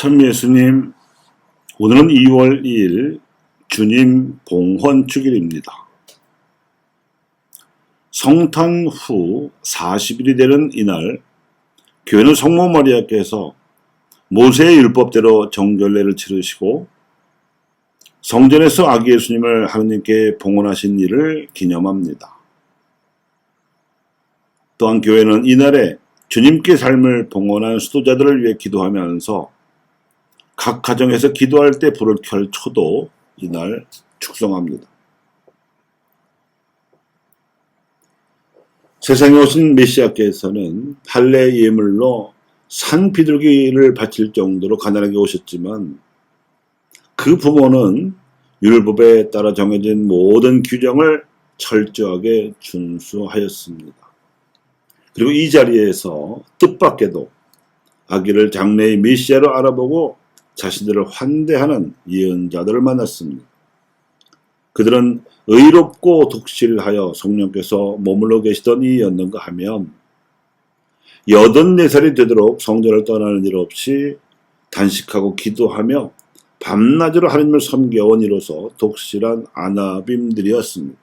참 예수님, 오늘은 2월 2일 주님 봉헌 주일입니다. 성탄 후 40일이 되는 이날, 교회는 성모 마리아께서 모세의 율법대로 정결례를 치르시고 성전에서 아기 예수님을 하느님께 봉헌하신 일을 기념합니다. 또한 교회는 이날에 주님께 삶을 봉헌한 수도자들을 위해 기도하면서 각 가정에서 기도할 때 불을 켤 초도 이날 축성합니다. 세상에 오신 메시아께서는 할례 예물로 산 비둘기를 바칠 정도로 가난하게 오셨지만 그 부모는 율법에 따라 정해진 모든 규정을 철저하게 준수하였습니다. 그리고 이 자리에서 뜻밖에도 아기를 장래의 메시아로 알아보고 자신들을 환대하는 예언자들을 만났습니다. 그들은 의롭고 독실하여 성령께서 머물러 계시던 이였는가 하면 84살이 되도록 성전을 떠나는 일 없이 단식하고 기도하며 밤낮으로 하나님을 섬겨온 이로서 독실한 아나빔들이었습니다.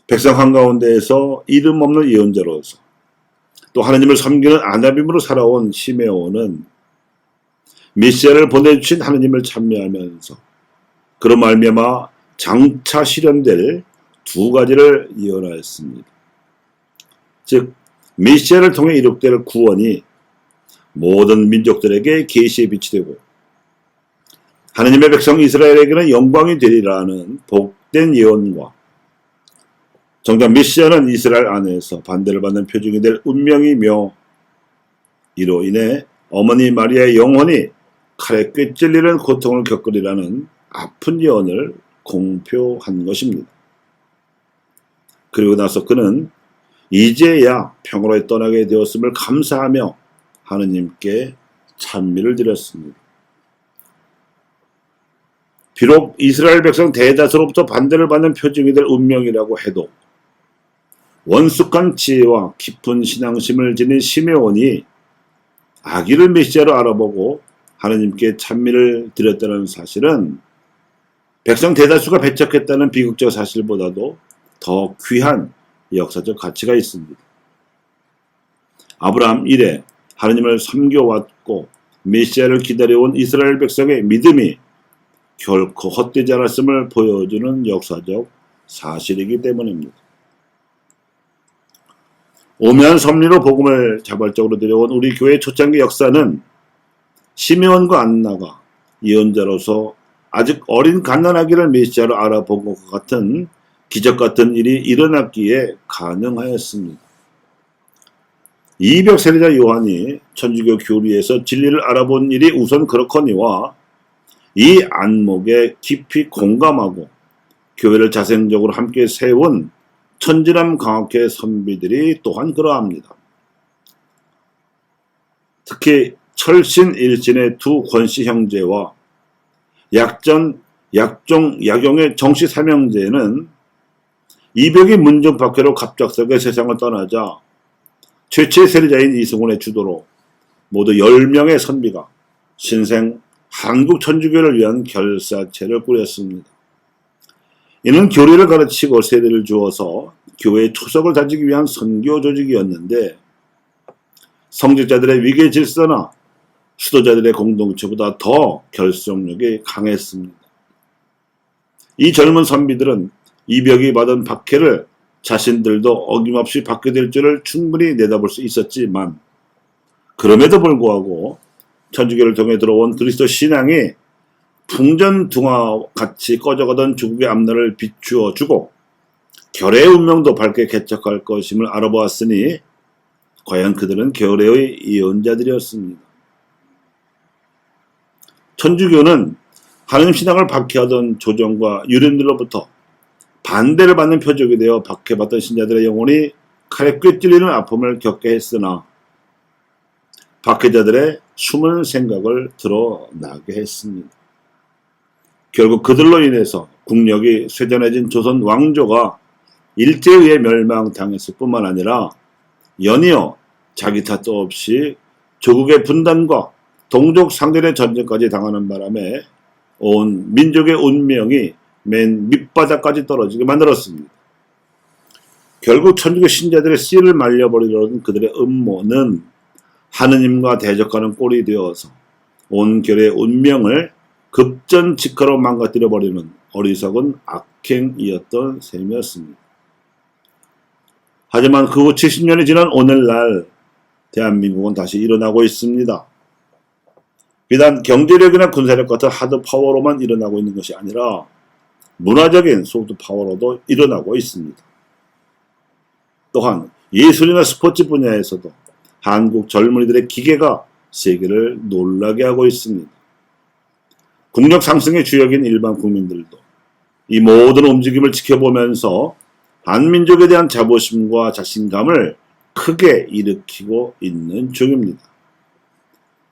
백성 한가운데에서 이름 없는 예언자로서 또 하나님을 섬기는 아나빔으로 살아온 시메온은 메시아를 보내주신 하나님을 찬미하면서 그로 말미암아 장차 실현될 두 가지를 예언하였습니다. 즉 메시아를 통해 이룩될 구원이 모든 민족들에게 계시의 빛이 되고 하나님의 백성 이스라엘에게는 영광이 되리라는 복된 예언과 정작 메시아는 이스라엘 안에서 반대를 받는 표징이 될 운명이며 이로 인해 어머니 마리아의 영혼이 칼에 꿰찔리는 고통을 겪으리라는 아픈 예언을 공표한 것입니다. 그리고 나서 그는 이제야 평화로이 떠나게 되었음을 감사하며 하느님께 찬미를 드렸습니다. 비록 이스라엘 백성 대다수로부터 반대를 받는 표징이 될 운명이라고 해도 원숙한 지혜와 깊은 신앙심을 지닌 시메온이 아기를 메시아로 알아보고 하느님께 찬미를 드렸다는 사실은 백성 대다수가 배척했다는 비극적 사실보다도 더 귀한 역사적 가치가 있습니다. 아브라함 이래 하느님을 섬겨왔고 메시아를 기다려온 이스라엘 백성의 믿음이 결코 헛되지 않았음을 보여주는 역사적 사실이기 때문입니다. 오묘한 섭리로 복음을 자발적으로 들여온 우리 교회의 초창기 역사는 시메온과 안나가 예언자로서 아직 어린 갓난아기를 메시아로 알아본 것과 같은 기적 같은 일이 일어났기에 가능하였습니다. 이벽 세례자 요한이 천주교 교리에서 진리를 알아본 일이 우선 그렇거니와 이 안목에 깊이 공감하고 교회를 자생적으로 함께 세운 천진남 강학회 선비들이 또한 그러합니다. 특히 철신 일신의 두 권씨 형제와 약전, 약종, 약용의 정씨 삼형제는 이벽이 문정 박해로 갑작스럽게 세상을 떠나자 최초의 세례자인 이승훈의 주도로 모두 10명의 선비가 신생 한국 천주교를 위한 결사체를 꾸렸습니다. 이는 교리를 가르치고 세례를 주어서 교회의 초석을 다지기 위한 선교 조직이었는데 성직자들의 위계 질서나 수도자들의 공동체보다 더 결속력이 강했습니다. 이 젊은 선비들은 이벽이 받은 박해를 자신들도 어김없이 받게 될 줄을 충분히 내다볼 수 있었지만 그럼에도 불구하고 천주교를 통해 들어온 그리스도 신앙이 풍전등화같이 꺼져가던 조국의 앞날을 비추어 주고 결의의 운명도 밝게 개척할 것임을 알아보았으니 과연 그들은 결의의 예언자들이었습니다. 천주교는 하느님 신앙을 박해하던 조정과 유린들로부터 반대를 받는 표적이 되어 박해받던 신자들의 영혼이 칼에 꿰찔리는 아픔을 겪게 했으나 박해자들의 숨은 생각을 드러나게 했습니다. 결국 그들로 인해서 국력이 쇠전해진 조선 왕조가 일제에 의해 멸망당했을 뿐만 아니라 연이어 자기 탓도 없이 조국의 분단과 동족 상대의 전쟁까지 당하는 바람에 온 민족의 운명이 맨 밑바닥까지 떨어지게 만들었습니다. 결국 천주교 신자들의 씨를 말려버리려는 그들의 음모는 하느님과 대적하는 꼴이 되어서 온 교회의 운명을 급전직하로 망가뜨려버리는 어리석은 악행이었던 셈이었습니다. 하지만 그 후 70년이 지난 오늘날 대한민국은 다시 일어나고 있습니다. 비단 경제력이나 군사력 같은 하드 파워로만 일어나고 있는 것이 아니라 문화적인 소프트 파워로도 일어나고 있습니다. 또한 예술이나 스포츠 분야에서도 한국 젊은이들의 기계가 세계를 놀라게 하고 있습니다. 국력 상승의 주역인 일반 국민들도 이 모든 움직임을 지켜보면서 한민족에 대한 자부심과 자신감을 크게 일으키고 있는 중입니다.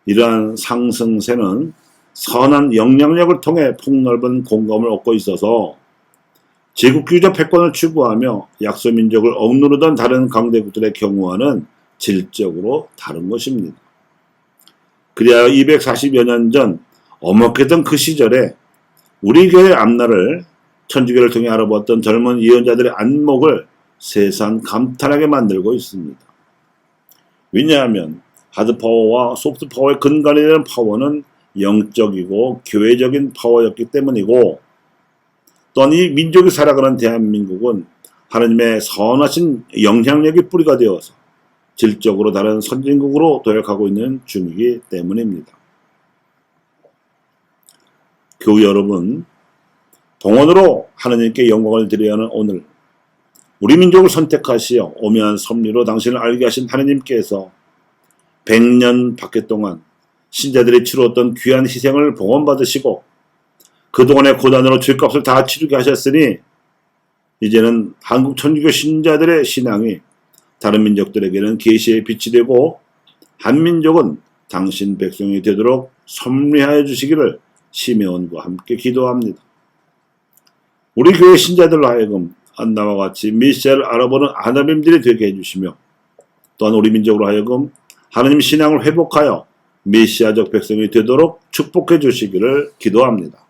이러한 상승세는 선한 영향력을 통해 폭넓은 공감을 얻고 있어서 제국주의적 패권을 추구하며 약소민족을 억누르던 다른 강대국들의 경우와는 질적으로 다른 것입니다. 그리하여 240여 년 전 엄혹했던 그 시절에 우리 교회의 앞날을 천주교를 통해 알아보았던 젊은 예언자들의 안목을 세상 감탄하게 만들고 있습니다. 왜냐하면 하드파워와 소프트파워의 근간이 되는 파워는 영적이고 교회적인 파워였기 때문이고, 또한 이 민족이 살아가는 대한민국은 하나님의 선하신 영향력이 뿌리가 되어서 질적으로 다른 선진국으로 도약하고 있는 중이기 때문입니다. 교우 여러분, 봉헌으로 하나님께 영광을 드려야 하는 오늘, 우리 민족을 선택하시어 오묘한 섭리로 당신을 알게 하신 하나님께서 100년 박해 동안 신자들이 치루었던 귀한 희생을 봉헌받으시고 그동안의 고난으로 죄값을 다 치르게 하셨으니 이제는 한국 천주교 신자들의 신앙이 다른 민족들에게는 계시의 빛이 되고 한민족은 당신 백성이 되도록 섭리하여 주시기를 시메온과 함께 기도합니다. 우리 교회 신자들로 하여금 안나와 같이 메시아를 알아보는 아나빔들이 되게 해주시며, 또한 우리 민족으로 하여금 하나님 신앙을 회복하여 메시아적 백성이 되도록 축복해 주시기를 기도합니다.